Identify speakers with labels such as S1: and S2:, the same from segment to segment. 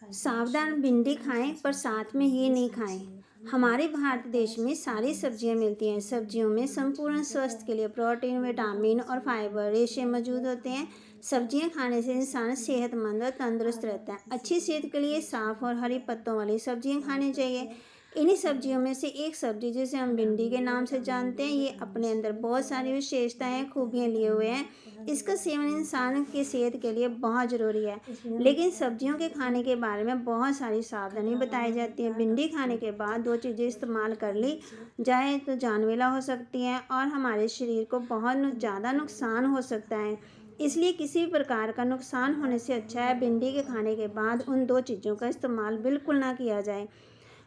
S1: सावधान भिंडी खाएं पर साथ में ये नहीं खाएं। हमारे भारत देश में सारी सब्जियां मिलती हैं। सब्जियों में संपूर्ण स्वास्थ्य के लिए प्रोटीन, विटामिन और फाइबर रेशे मौजूद होते हैं। सब्जियां खाने से इंसान सेहतमंद और तंदुरुस्त रहता है। अच्छी सेहत के लिए साफ और हरी पत्तों वाली सब्जियां खानी चाहिए। इन्हीं सब्जियों में से एक सब्जी जिसे हम भिंडी के नाम से जानते हैं, ये अपने अंदर बहुत सारी विशेषताएं, खूबियां लिए हुए हैं। इसका सेवन इंसान की सेहत के लिए बहुत ज़रूरी है। लेकिन सब्जियों के खाने के बारे में बहुत सारी सावधानी बताई जाती है। भिंडी खाने के बाद दो चीज़ें इस्तेमाल कर ली जाए तो जानलेवा हो सकती हैं और हमारे शरीर को बहुत ज़्यादा नुकसान हो सकता है। इसलिए किसी भी प्रकार का नुकसान होने से अच्छा है भिंडी के खाने के बाद उन दो चीज़ों का इस्तेमाल बिल्कुल ना किया जाए।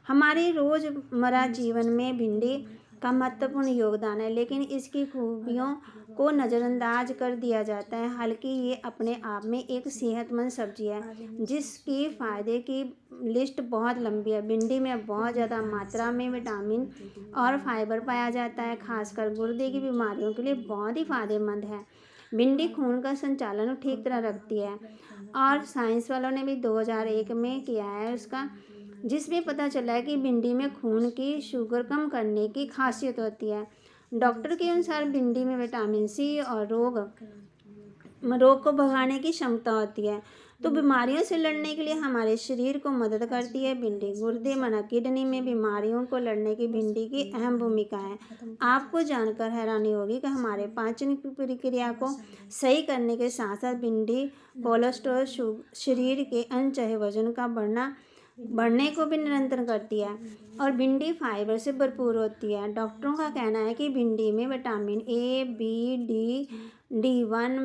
S1: हमारे रोज़मर्रा जीवन में भिंडी का महत्वपूर्ण योगदान है, लेकिन इसकी खूबियों को नज़रअंदाज कर दिया जाता है। हालांकि ये अपने आप में एक सेहतमंद सब्जी है जिसकी फ़ायदे की लिस्ट बहुत लंबी है। भिंडी में बहुत ज़्यादा मात्रा में विटामिन और फाइबर पाया जाता है, खासकर गुर्दे की बीमारियों के लिए बहुत ही फ़ायदेमंद है। भिंडी खून का संचालन ठीक तरह रखती है और साइंस वालों ने भी 2001 में किया है उसका, जिसमें पता चला है कि भिंडी में खून की शुगर कम करने की खासियत होती है। डॉक्टर के अनुसार भिंडी में विटामिन सी और रोग को भगाने की क्षमता होती है, तो बीमारियों से लड़ने के लिए हमारे शरीर को मदद करती है। भिंडी गुर्दे, मन, किडनी में बीमारियों को लड़ने की भिंडी की अहम भूमिका है। आपको जानकर हैरानी होगी कि हमारे पाचन की प्रक्रिया को सही करने के साथ साथ भिंडी कोलेस्ट्रॉल, शरीर के अनचाहे वजन का बढ़ने को भी नियंत्रण करती है और भिंडी फाइबर से भरपूर होती है। डॉक्टरों का कहना है कि भिंडी में vitamin A, B, D, D1,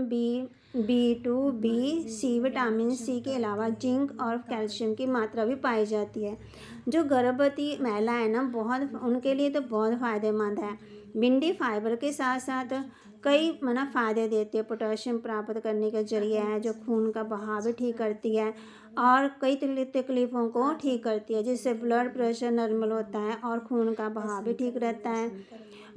S1: B2, B, C, vitamin C के अलावा जिंक और कैल्शियम की मात्रा भी पाई जाती है, जो गर्भवती महिला है ना, बहुत उनके लिए तो बहुत फ़ायदेमंद है। भिंडी फाइबर के साथ साथ कई फ़ायदे देती है। पोटेशियम प्राप्त करने का जरिया है जो खून का बहाव भी ठीक करती है और कई तकलीफ़ों को ठीक करती है, जिससे ब्लड प्रेशर नॉर्मल होता है और खून का बहाव भी ठीक रहता है।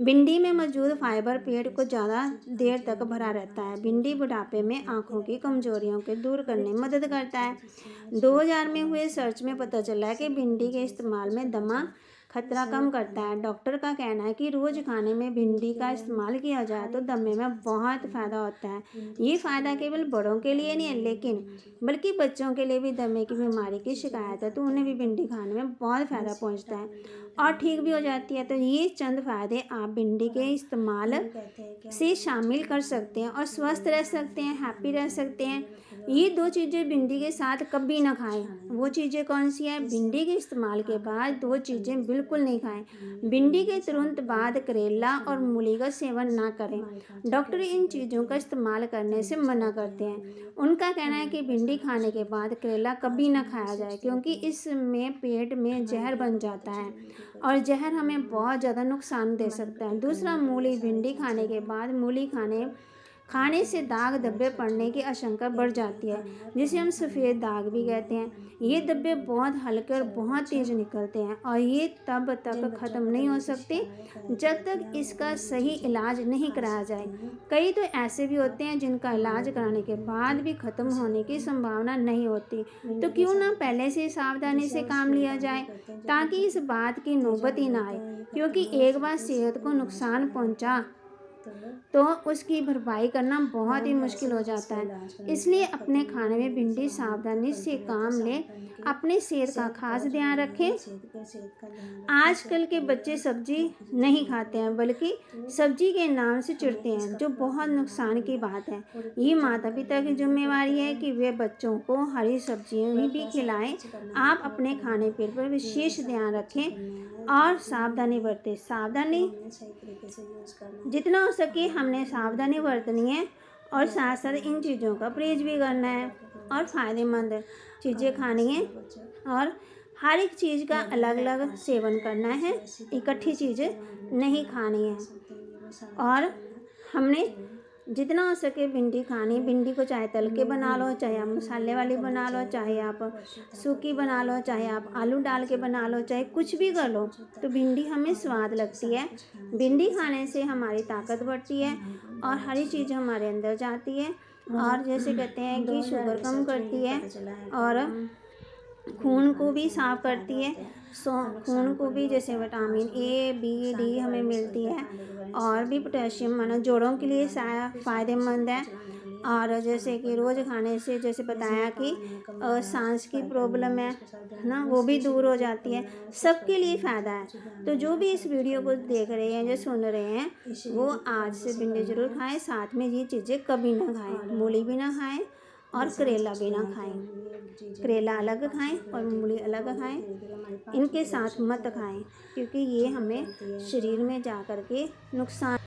S1: भिंडी में मौजूद फाइबर पेट को ज़्यादा देर तक भरा रहता है। भिंडी बुढ़ापे में आँखों की कमजोरियों को दूर करने में मदद करता है। 2000 में हुए सर्च में पता चला है कि भिंडी के इस्तेमाल में दमा खतरा कम करता है। डॉक्टर का कहना है कि रोज़ खाने में भिंडी का इस्तेमाल किया जाए तो दमे में बहुत फ़ायदा होता है। ये फ़ायदा केवल बड़ों के लिए नहीं है बल्कि बच्चों के लिए भी। दमे की बीमारी की शिकायत है तो उन्हें भी भिंडी खाने में बहुत फ़ायदा पहुंचता है और ठीक भी हो जाती है। तो ये चंद फ़ायदे आप भिंडी के इस्तेमाल से शामिल कर सकते हैं और स्वस्थ रह सकते हैं, हैप्पी रह सकते हैं। ये दो चीज़ें भिंडी के साथ कभी ना खाएं। वो चीज़ें कौन सी हैं? भिंडी के इस्तेमाल के बाद दो चीज़ें बिल्कुल नहीं खाएं। भिंडी के तुरंत बाद करेला और मूली का सेवन ना करें। डॉक्टर इन चीज़ों का इस्तेमाल करने से मना करते हैं। उनका कहना है कि भिंडी खाने के बाद करेला कभी ना खाया जाए, क्योंकि इसमें पेट में जहर बन जाता है और जहर हमें बहुत ज़्यादा नुकसान दे सकता है। दूसरा, मूली। भिंडी खाने के बाद मूली खाने से दाग धब्बे पड़ने की आशंका बढ़ जाती है, जिसे हम सफ़ेद दाग भी कहते हैं। ये धब्बे बहुत हल्के और बहुत तेज़ निकलते हैं और ये तब तक ख़त्म नहीं हो सकते जब तक इसका सही इलाज नहीं कराया जाए। कई तो ऐसे भी होते हैं जिनका इलाज कराने के बाद भी ख़त्म होने की संभावना नहीं होती। तो क्यों ना पहले से सावधानी से काम लिया जाए ताकि इस बात की नौबत ही ना आए, क्योंकि एक बार सेहत को नुकसान पहुंचा तो उसकी भरपाई करना बहुत ही मुश्किल हो जाता है। इसलिए अपने खाने में भिंडी सावधानी से काम लें, अपनी सेहत का खास ध्यान रखें। आजकल के बच्चे सब्जी नहीं खाते हैं बल्कि सब्जी के नाम से चिढ़ते हैं, जो बहुत नुकसान की बात है। ये माता पिता की जिम्मेवारी है कि वे बच्चों को हरी सब्जियां ही भी खिलाएं। आप अपने खाने पीने पर विशेष ध्यान रखें और सावधानी बरतें। सावधानी जितना हो सके हमने सावधानी बरतनी है और साथ साथ इन चीज़ों का परहेज भी करना है और फ़ायदेमंद चीज़ें खानी है और हर एक चीज़ का अलग अलग सेवन करना है, इकट्ठी चीज़ें नहीं खानी है। और हमने जितना हो सके भिंडी खानी। भिंडी को चाहे तल के बना लो, चाहे आप मसाले वाली बना लो, चाहे आप सूखी बना लो, चाहे आप आलू डाल के बना लो, चाहे कुछ भी कर लो, तो भिंडी हमें स्वाद लगती है। भिंडी खाने से हमारी ताकत बढ़ती है और हरी चीज़ हमारे अंदर जाती है और जैसे कहते हैं कि शुगर कम करती है और खून को भी साफ़ करती है। खून को भी जैसे विटामिन ए, बी, डी हमें मिलती है, और भी पोटेशियम माना जोड़ों के लिए फ़ायदेमंद है। और जैसे कि रोज़ खाने से जैसे बताया कि सांस की प्रॉब्लम है ना, वो भी दूर हो जाती है। सबके लिए फ़ायदा है। तो जो भी इस वीडियो को देख रहे हैं या सुन रहे हैं, वो आज से भिंडी ज़रूर खाएं। साथ में ये चीज़ें कभी ना खाएं, मूली भी ना खाएं और करेला भी ना खाएं। करेला अलग खाएं और मूली अलग खाएं, इनके साथ मत खाएं, क्योंकि ये हमें शरीर में जा कर के नुकसान